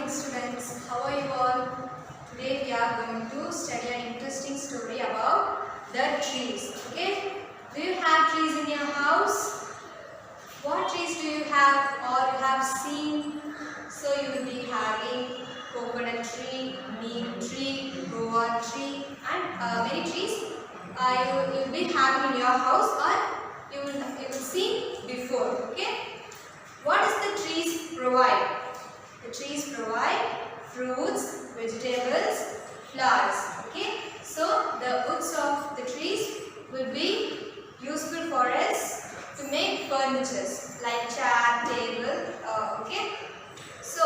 morning students. How are you all? Today we are going to study an interesting story about the trees. Okay? Do you have trees in your house? What trees do you have or you have seen? So you will be having coconut tree, neem tree, guava tree and many trees you will be having in your house or you will see before. Okay? What does the trees provide? The trees provide fruits, vegetables, flowers. Okay, so the woods of the trees will be useful for us to make furnitures like chair, table. Okay, so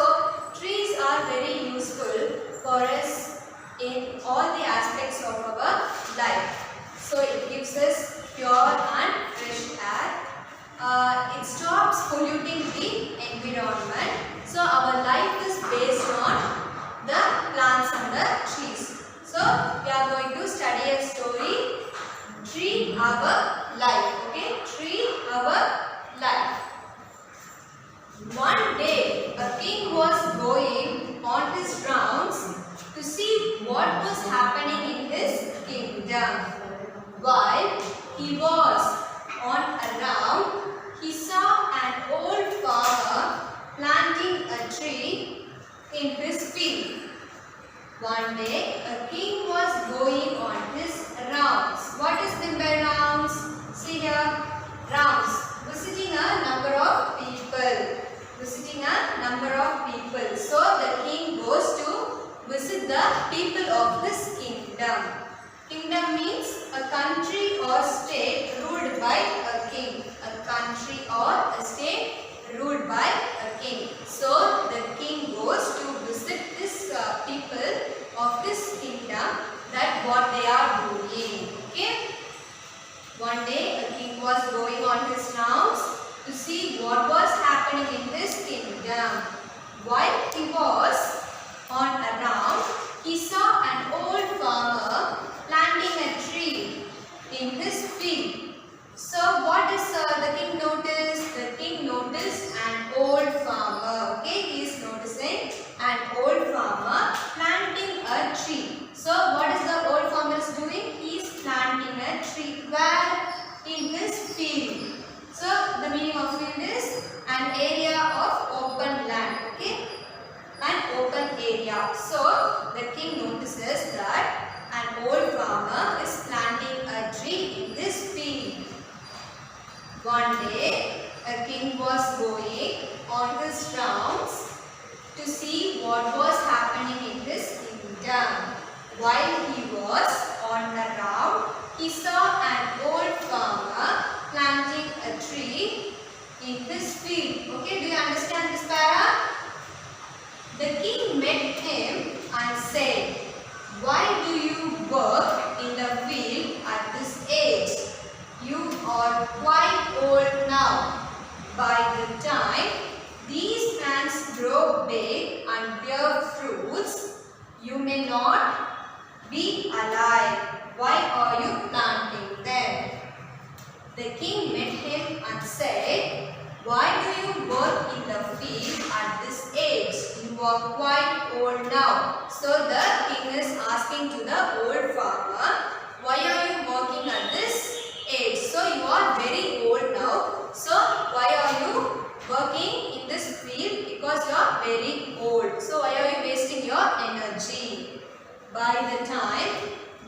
trees are very useful for us in all the aspects of our life. So it gives us pure and fresh air. It stops polluting the environment. So our life is based on the plants and the trees. So we are going to study a story, Tree Our Life. Okay, Tree Our Life. One day a king was going on his rounds to see what was happening in his kingdom. While he was on a round, he saw an old farmer planting a tree in his field. One day, a king was going on his rounds. What is meant by rounds? See here, rounds. Visiting a number of people. Visiting a number of people. So, the king goes to visit the people of his kingdom. Kingdom means a country or state ruled by a king. A country or a state ruled by a king. So the king goes to visit this people of this kingdom, that what they are doing. Okay. One day a king was going on his rounds to see what was happening in his kingdom. While he was on a round, he saw an old farmer planting a tree in his field. So what does the king notice? The king noticed an old farmer. Okay, he is noticing an old farmer planting a tree. So what is the old farmer is doing? He is planting a tree. Where? In his field. So the meaning of field is an area of open land. Okay, an open area. So the king notices that an old farmer is planting a tree in his field. One day, a king was going on his rounds to see what was happening in his kingdom. While he was on the round, he saw an old farmer planting a tree in his field. Okay, do you understand this para? The king met him and said, "Why do you work in the field at this age? You are quite old now. By the time these plants grow big and bear fruits, you may not be alive. Why are you planting them?" The king met him and said, "Why do you work in the field at this age? You are quite old now." So the king is asking to the old farmer, "Why are you working at this age? So you are very old now. So why are you working in this field? Because you are very old. So why are you wasting your energy? By the time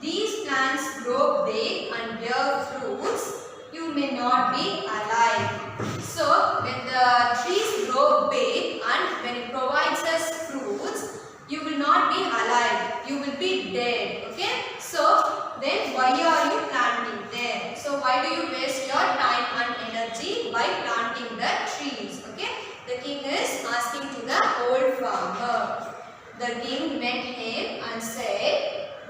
these plants grow big and bear fruits, you may not be alive." So when the trees grow big and when it provides us fruits, you will not be alive. You will be dead. Okay. So then why are you planting them? So why do you waste your time and energy by planting the trees? Okay. The king is asking to the old farmer. The king met him and said,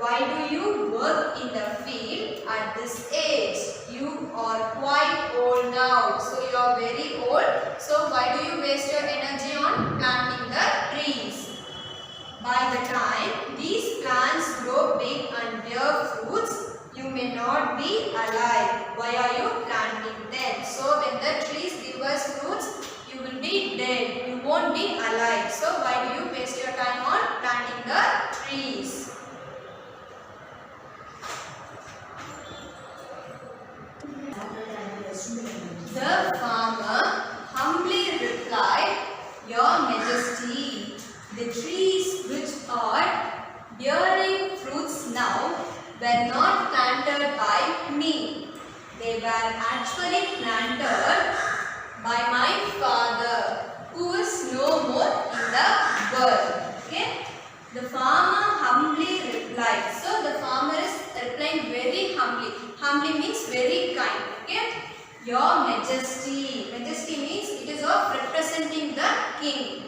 "Why do you work in the field at this age? You are quite old now. So you are very old. So why do you waste your energy on planting the trees? By the time these plants grow big and bear fruits, you may not be alive. Why are you planting them?" So when the trees give us fruits, you will be dead. You won't be alive. So why do you waste your time bearing fruits now were not planted by me. They were actually planted by my Father, who is no more in the world. Okay? The farmer humbly replied. So the farmer is replying very humbly. Humbly means very kind. Okay? Your Majesty. Majesty means it is of representing the king.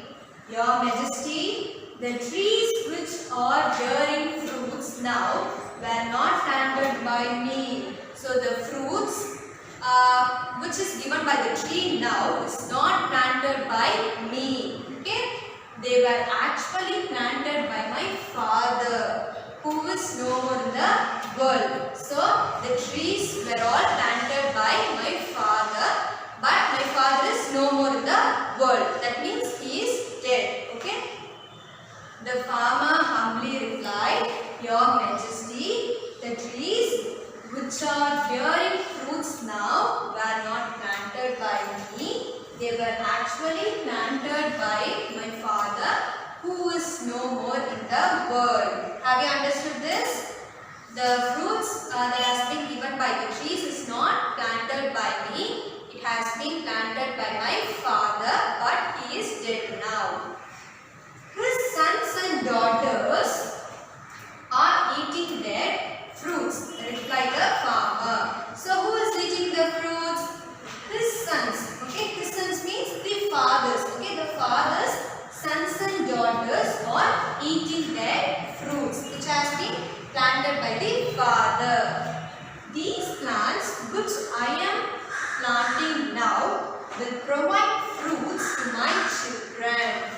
Your Majesty, the trees which are bearing fruits now were not planted by me. So the fruits which is given by the tree now is not planted by me. Okay? They were actually planted by my Father, who is no more in the world. So the trees were all planted by my Father, but my Father is no more in the world. That means he is dead. Okay? The farmer humbly replied, Your Majesty, the trees which are bearing fruits now were not planted by me. They were actually planted by my Father, who is no more in the world. Have you understood this? The fruits that has been given by the trees is not planted by me. It has been planted by my Father, but he is dead now. His sons and daughters are eating their fruits, replied the farmer. So who is eating the fruits? His sons. Okay, his sons means the fathers. Okay, the fathers, sons and daughters are eating their fruits, which has been planted by the Father. These plants which I am planting now will provide fruits to my children.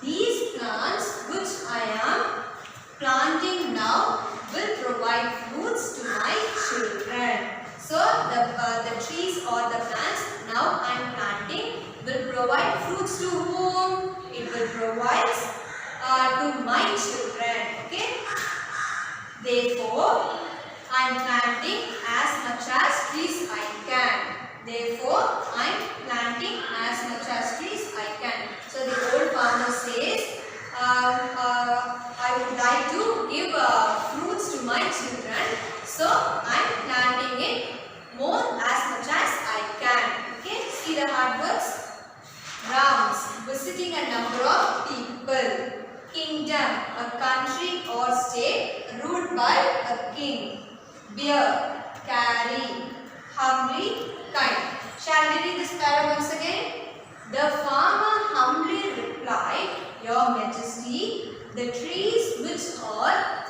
These plants which I am planting now will provide fruits to my children. So the trees or the plants now I am planting will provide fruits to whom? It will provide to my children. Okay? Therefore, I am planting as much as trees I can. Therefore, I am planting as much as trees I can. So the old farmer says, I would like to give fruits to my children. So I am planting it more as much as I can. Okay, see the hard words. Rounds, visiting a number of people. Kingdom, a country or state ruled by a king. Bear, carry. Humbly, kind. Shall we read this para once again? The farmer humbly replied, Your Majesty, the trees which are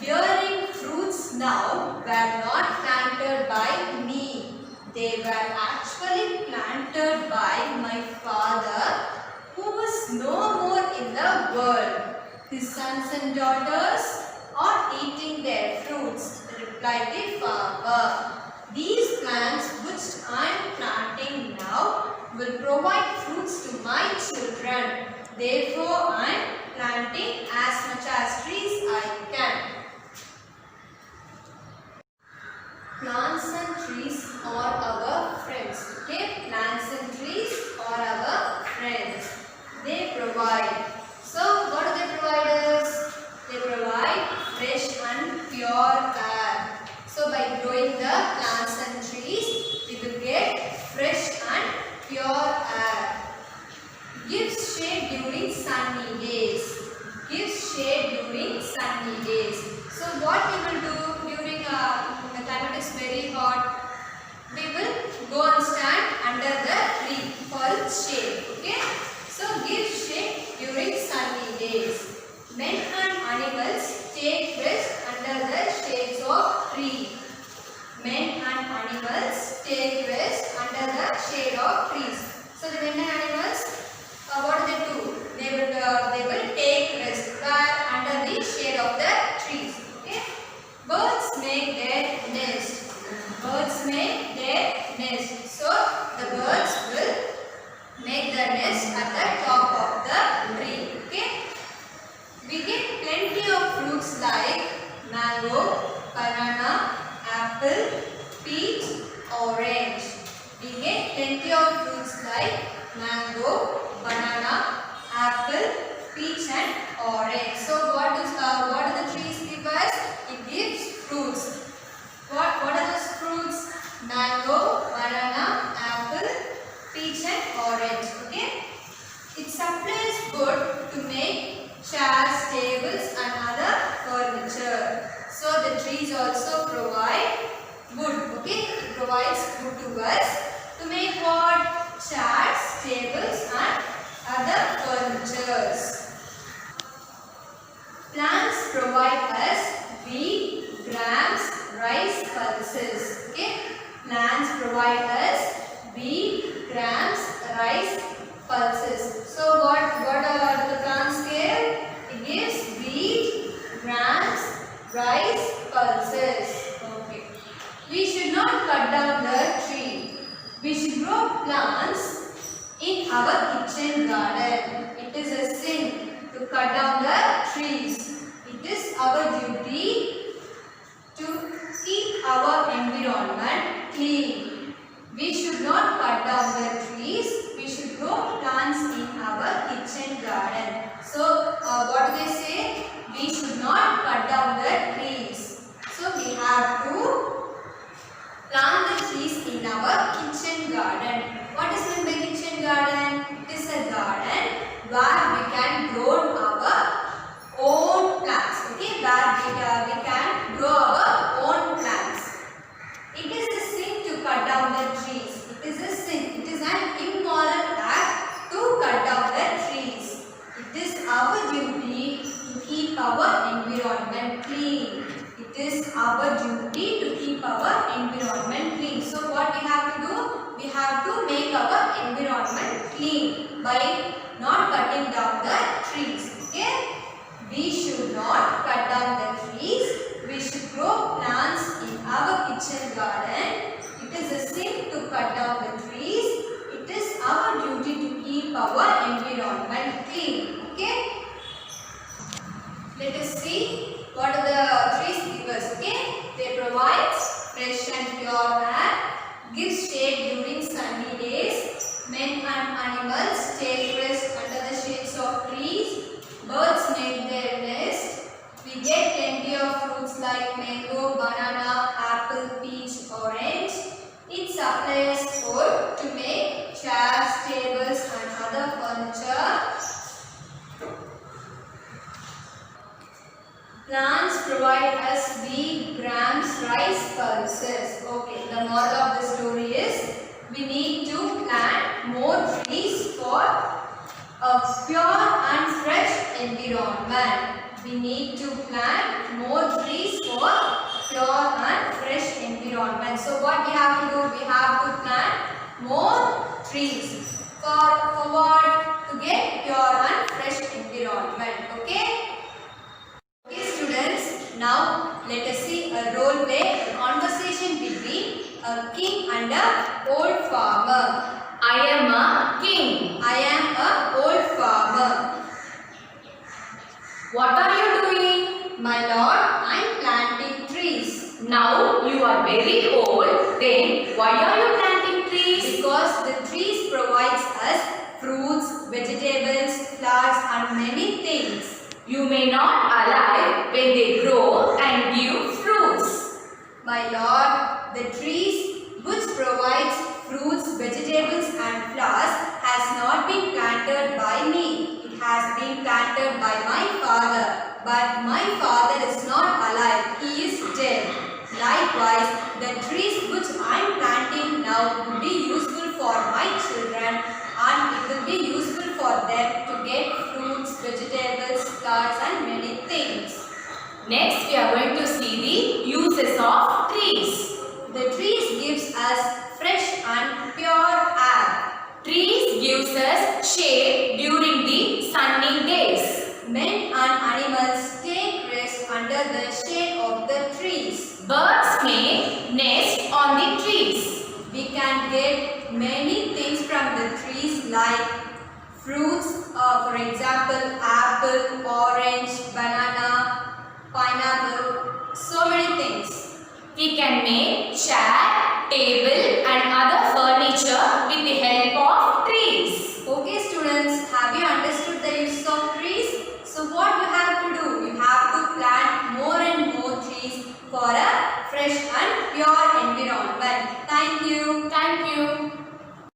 bearing fruits now were not planted by me. They were actually planted by my Father, who is no more in the world. His sons and daughters are eating their fruits, replied the farmer. These plants which I am planting now will provide fruits to my children. Therefore, I am planting as much as trees I can. Plants and trees are our friends. Okay, plants and trees are our friends. They provide. So, what do they provide us? They provide fresh and pure air. So, by growing the plants and trees, we will get fresh and pure air. Gives shade during sunny days. Gives shade during sunny days. So, what we will do during the climate is very hot? We will go and stand under the tree for its shade. Okay? So, gives shade during sunny days. Men and animals take rest under the shades of tree. Men and animals take rest under the shade of trees. So the men and animals, what do? They will take rest where under the shade of the trees. Okay? Birds make their nest. Birds make their nest. So the birds will make the nest at the top of the tree. Okay? We get plenty of fruits like mango, banana, apple, peach, orange. We get plenty of fruits like mango, banana, apple, peach and orange. So what is the also provide wood. Okay, it provides wood to us to make what? Chairs, tables and other furnitures. Plants provide us wheat, grams, rice, pulses. Okay, plants provide us wheat, grams, rice, pulses. So what are the plants give? It gives wheat, grams, rice, pulses. Okay. We should not cut down the tree. We should grow plants in our kitchen garden. It is a sin to cut down the trees. It is our duty to keep our environment clean. We should not cut down the trees. We should grow plants in our kitchen garden. So, what do they say? We should not cut down the trees. So, we have to plant the trees in our kitchen garden. What is meant by kitchen garden? It is a garden where we can grow our own plants. Okay, where we can grow our own plants. It is a sin to cut down the trees. It is a sin. It is an immoral act to cut down the trees. It is our duty to keep our environment clean. It is our duty to keep our environment clean. So what we have to do? We have to make our environment clean by not cutting down the trees. Okay? We should not cut down the trees. We should grow plants in our kitchen garden. It is a sin to cut down the trees. It is our duty to keep our environment clean. Okay? Let us see what are the trees give us. Okay? They provide fresh and pure air, give shade during sunny days. Men and animals take rest under the shades of trees. Birds make their nest. We get plenty of fruits like mango, banana, apple, peach, orange. It supplies wood to make chairs, tables and other furniture. Plants provide us wheat, grams, rice, pulses. Okay, the moral of the story is we need to plant more trees for a pure and fresh environment. We need to plant more trees for pure and fresh environment. So what we have to do? We have to plant more trees. For what? To get pure and fresh environment. Okay? Okay students, now let us see a role play, a conversation between a king and an old farmer. I am a king. I am an old farmer. What are you doing? My lord, I am planting trees. Now you are very old. Then why are you planting trees? Because the trees provides us fruits, vegetables, flowers and many things. You may not alive when they grow and give fruits. My lord, the trees which provides fruits, vegetables and flowers has not been planted by me. It has been planted by my father. But my father is not alive. He is dead. Likewise, the trees which I am planting now will be useful for my children and it will be useful for them to get fruits, vegetables, flowers and many things. Next we are going to see the uses of trees. The trees gives us fresh and pure air. Trees gives us shade during the sunny days. Men and animals take rest under the shade of the trees. Birds make nest on the trees. We can get many things from the trees like fruits, for example, apple, orange, banana, pineapple, so many things. We can make chair, table and other